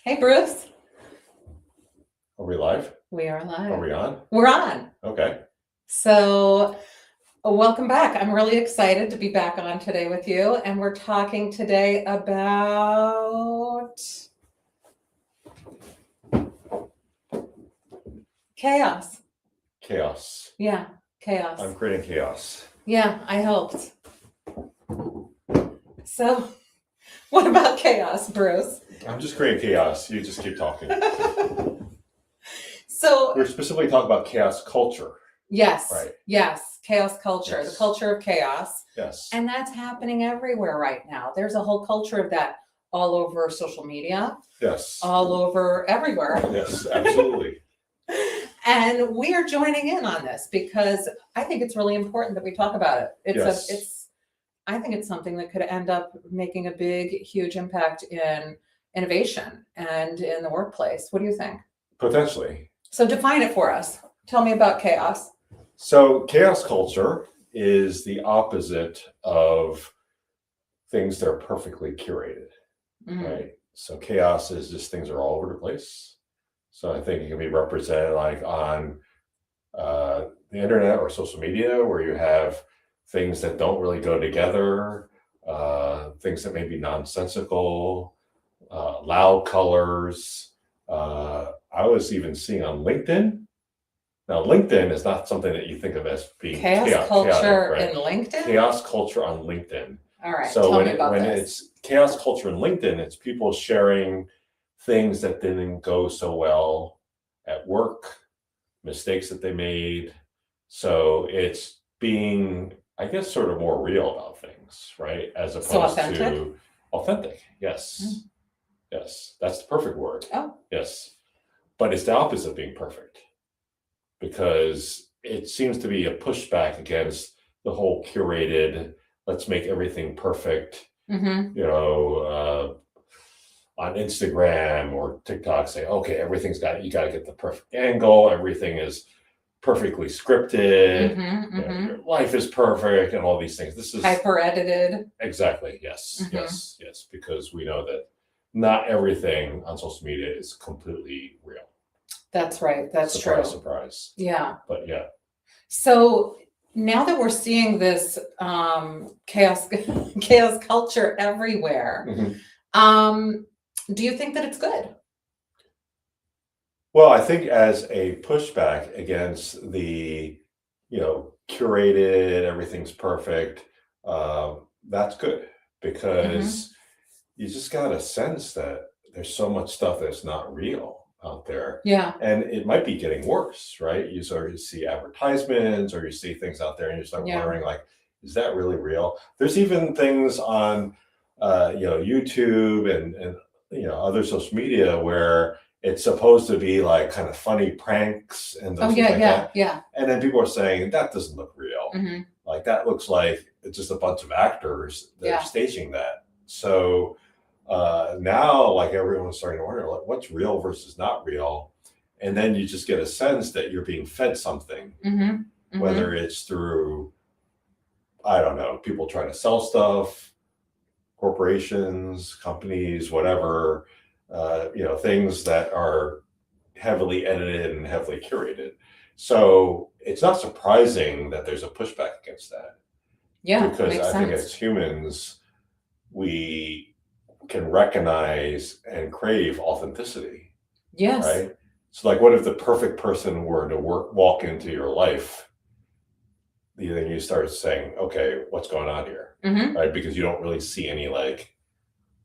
Hey, Bruce. Are we live? We are live. Are we on? We're on. Okay. So, welcome back. I'm really excited to be back on today with you. And we're talking today about chaos. Chaos. Yeah, chaos. I'm creating chaos. Yeah, I helped. So, what about chaos, Bruce? I'm just creating chaos. You just keep talking. So, We're specifically talking about chaos culture. yes, Right. yes, chaos culture, Yes. the culture of chaos. Yes. And that's happening everywhere right now. There's a whole culture of that all over social media, Yes. all over everywhere. Yes, absolutely. And we are joining in on this because I think it's really important that we talk about it. I think it's something that could end up making a big, huge impact in innovation and in the workplace. What do you think? Potentially. So define it for us. Tell me about chaos. So chaos culture is the opposite of things that are perfectly curated, right? So chaos is just things are all over the place. So I think it can be represented like on the internet or social media where you have things that don't really go together, things that may be nonsensical, loud colors. I was even seeing on LinkedIn. Now, LinkedIn is not something that you think of as being Chaos culture chaotic, in LinkedIn? Chaos culture on LinkedIn. All right, So tell when me about when this. it's chaos culture in LinkedIn, it's people sharing things that didn't go so well at work, mistakes that they made. So it's being, I guess, sort of more real about things, right? As opposed to authentic. Yes. Yes. That's the perfect word. Oh. Yes. But it's the opposite of being perfect because it seems to be a pushback against the whole curated, let's make everything perfect, Mm-hmm. On Instagram or TikTok say, okay, you got to get the perfect angle. Everything is perfectly scripted. Your life is perfect and all these things. This is hyper edited. Exactly. Yes. Yes. Yes. Because we know that not everything on social media is completely real. That's right. That's true. Surprise. Yeah. But yeah. So now that we're seeing this chaos culture everywhere, do you think that it's good? Well, I think as a pushback against the, curated, everything's perfect, that's good because you just got a sense that there's so much stuff that's not real out there. Yeah. And it might be getting worse, right? You sort of see advertisements or you see things out there and you start wondering like, is that really real? There's even things on, YouTube and other social media where it's supposed to be like kind of funny pranks and those things like that. Yeah. And then people are saying that doesn't look real. Like that looks like it's just a bunch of actors that are staging that. So now like everyone's starting to wonder like what's real versus not real. And then you just get a sense that you're being fed something, whether it's through, I don't know, people trying to sell stuff, corporations, companies, whatever, things that are heavily edited and heavily curated. So it's not surprising that there's a pushback against that. Yeah, because I think as humans, we can recognize and crave authenticity. Yes. Right. So like, what if the perfect person were to walk into your life? Then you start saying, okay, what's going on here? Right? Because you don't really see any like,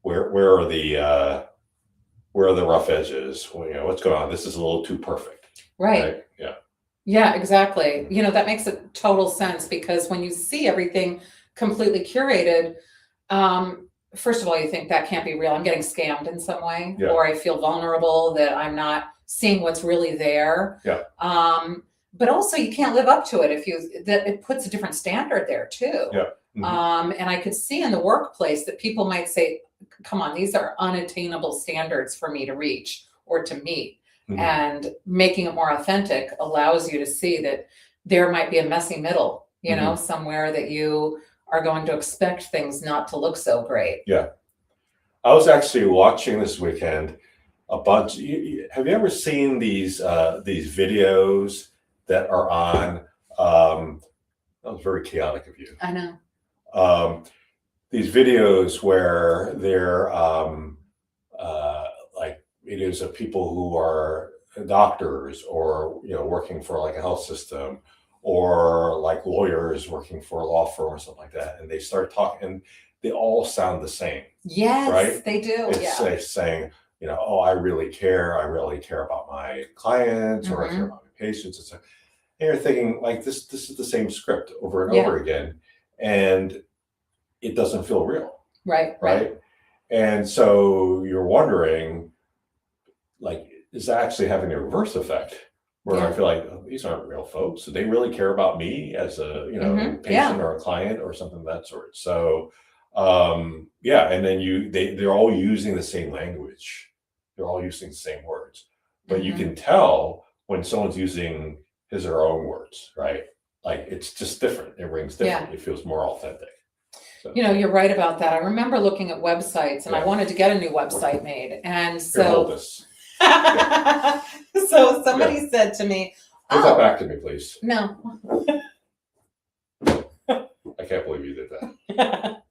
where are the rough edges? What's going on? This is a little too perfect. Right? Yeah. Yeah, exactly. That makes a total sense because when you see everything completely curated, first of all, you think that can't be real. I'm getting scammed in some way, or I feel vulnerable that I'm not seeing what's really there. Yeah. But also you can't live up to it that it puts a different standard there too. Yeah. And I could see in the workplace that people might say, come on, these are unattainable standards for me to reach or to meet. And making it more authentic allows you to see that there might be a messy middle, somewhere that you are going to expect things not to look so great. Yeah. I was actually watching this weekend a bunch. Have you ever seen these videos that are on? That was very chaotic of you. I know. These videos where they're like videos of people who are doctors or working for like a health system or like lawyers working for a law firm or something like that, and they start talking and they all sound the same. Yes, right? they do. It's like saying, oh, I really care about my clients or I care about my patients. And you're thinking like this is the same script over and over again, and it doesn't feel real. Right. And so you're wondering, like, is that actually having a reverse effect? Where I feel like, oh, these aren't real folks. Do they really care about me as a patient or a client or something of that sort? So and then they're all using the same language. They're all using the same words. But you can tell when someone's using his or her own words, right? Like it's just different. It rings different. It feels more authentic. So. You're right about that. I remember looking at websites and I wanted to get a new website made. And so so somebody said to me, give that back to me, please. No. I can't believe you did that.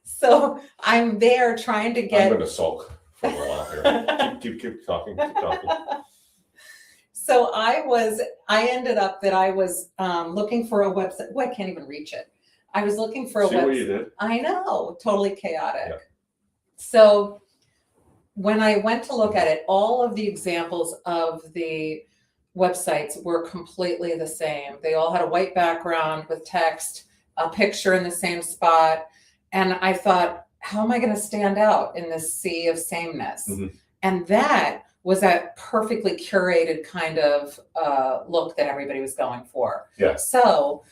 So I'm there trying to get. I'm going to sulk for a while here. keep talking. So I ended up that I was looking for a website. Oh, I can't even reach it. I was looking for a website. See what you did? I know, totally chaotic. Yeah. So when I went to look at it, all of the examples of the websites were completely the same. They all had a white background with text, a picture in the same spot. And I thought, how am I going to stand out in this sea of sameness? Mm-hmm. And that was that perfectly curated kind of look that everybody was going for. Yeah. So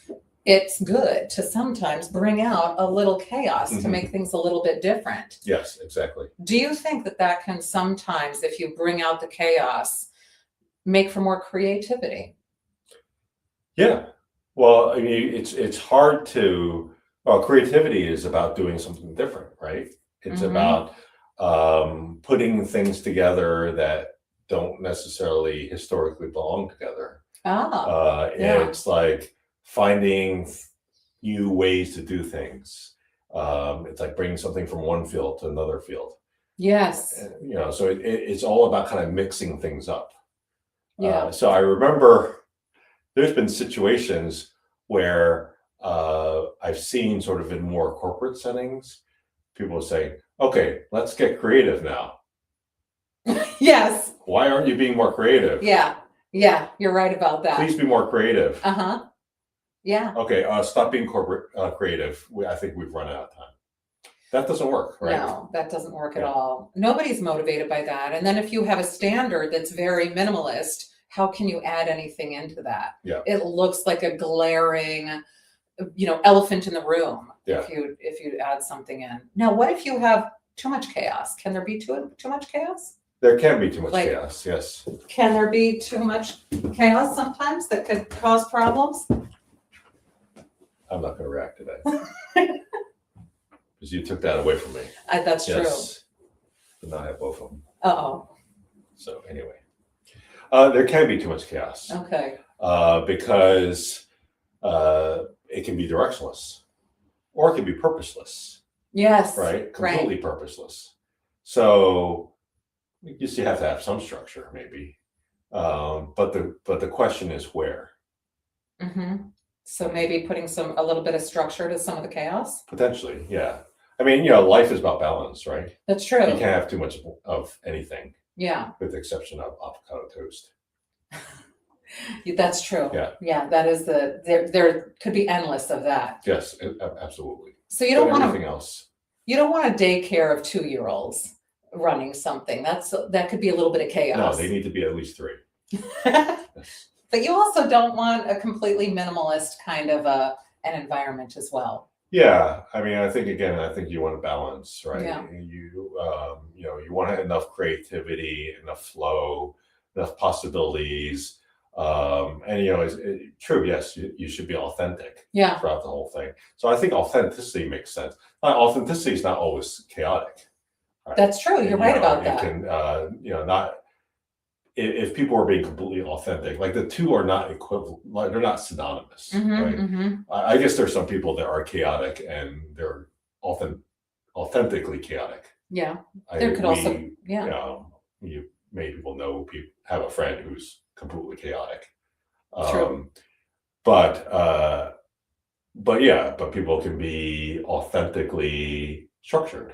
it's good to sometimes bring out a little chaos to make things a little bit different. Yes, exactly. Do you think that can sometimes, if you bring out the chaos, make for more creativity? Yeah. Well, I mean, it's hard to. Well, creativity is about doing something different, right? It's about putting things together that don't necessarily historically belong together. And it's like finding new ways to do things. It's like bringing something from one field to another field. Yes. So it's all about kind of mixing things up. Yeah. So I remember there's been situations where I've seen sort of in more corporate settings, people say, okay, let's get creative now. Yes. Why aren't you being more creative? Yeah, you're right about that. Please be more creative. Yeah. Okay, stop being corporate creative. I think we've run out of time. That doesn't work, right? No, that doesn't work at all. Nobody's motivated by that. And then if you have a standard that's very minimalist, how can you add anything into that? Yeah. It looks like a glaring, elephant in the room if you add something in. Now, what if you have too much chaos? Can there be too much chaos? There can be too much chaos, yes. Can there be too much chaos sometimes that could cause problems? I'm not going to react to that. Because you took that away from me. That's true. But now I have both of them. Uh-oh. So anyway, there can be too much chaos. Okay. Because it can be directionless or it can be purposeless. Yes. Right? Completely purposeless. So I guess you have to have some structure maybe. But the question is where? So maybe putting a little bit of structure to some of the chaos? Potentially, yeah. I mean, life is about balance, right? That's true. You can't have too much of anything. Yeah. With the exception of avocado toast. That's true. Yeah. That is there could be endless of that. Yes, absolutely. So you don't want anything else. You don't want a daycare of 2-year-olds running something. That could be a little bit of chaos. No, they need to be at least 3. Yes. But you also don't want a completely minimalist kind of an environment as well. Yeah, I mean, I think you want a balance, right? Yeah. You want enough creativity, enough flow, enough possibilities, and it's true. Yes, you should be authentic. Yeah. Throughout the whole thing. So I think authenticity makes sense. Authenticity is not always chaotic. That's true. And, You're right about it that. can, not if people are being completely authentic, like the two are not equivalent, like they're not synonymous, right? Mhm. I guess there's some people that are chaotic and they're authentically chaotic. Yeah. There could also, You know, you many people know people have a friend who's completely chaotic. True. But people can be authentically structured,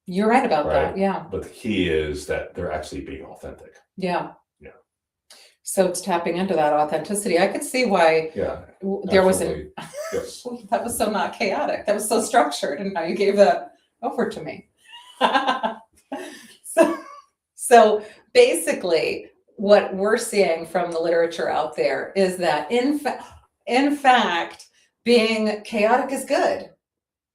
You're right about right? that. Yeah. But the key is that they're actually being authentic. Yeah. Yeah. So it's tapping into that authenticity. I could see why Yeah. there was Absolutely. Yes. that was so not chaotic. That was so structured, and now you gave that over to me. so, so basically, what we're seeing from the literature out there is that in fact, being chaotic is good,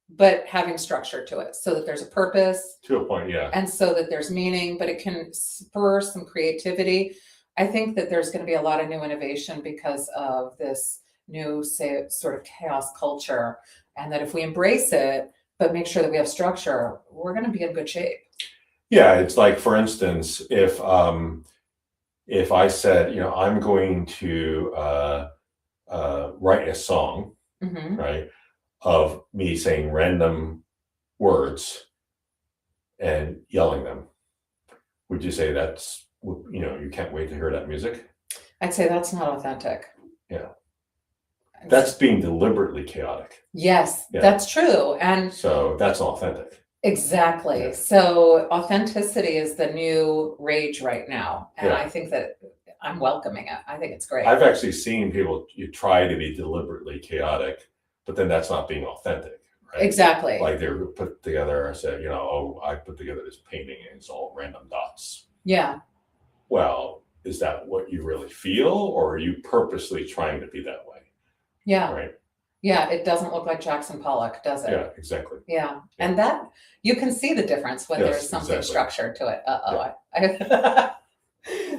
but having structure to it so that there's a purpose To a point, yeah. and so that there's meaning, but it can spur some creativity. I think that there's going to be a lot of new innovation because of this new, say, sort of chaos culture. And that if we embrace it, but make sure that we have structure, we're going to be in good shape. Yeah, it's like, for instance, if I said, I'm going to write a song, Hmm. right, of me saying random words and yelling them, would you say that's, you can't wait to hear that music? I'd say that's not authentic. Yeah. That's being deliberately chaotic. Yes, Yeah. that's true. And So that's authentic. exactly. Yeah. So authenticity is the new rage right now. And Yeah. I think that I'm welcoming it. I think it's great. I've actually seen people, you try to be deliberately chaotic, but then that's not being authentic, right? Exactly. Like they're put together, I said, I put together this painting and it's all random dots. Yeah. Well, is that what you really feel, or are you purposely trying to be that way? Yeah. Right. Yeah. It doesn't look like Jackson Pollock, does it? Yeah, exactly. Yeah. And that you can see the difference when Yes, there's something exactly. structured to it.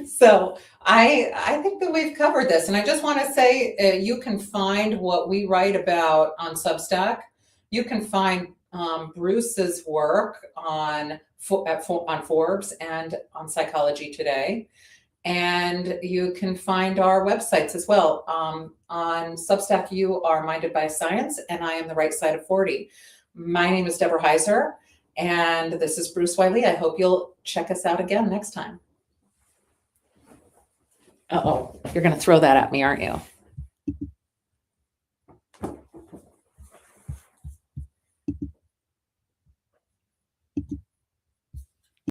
So I think that we've covered this, and I just want to say you can find what we write about on Substack. You can find Bruce's work on Forbes and on Psychology Today, and you can find our websites as well. On Substack, you are Minded by Science, and I am The Right Side of 40. My name is Deborah Heiser, and this is Bruce Wiley. I hope you'll check us out again next time. Uh-oh, you're going to throw that at me, aren't you?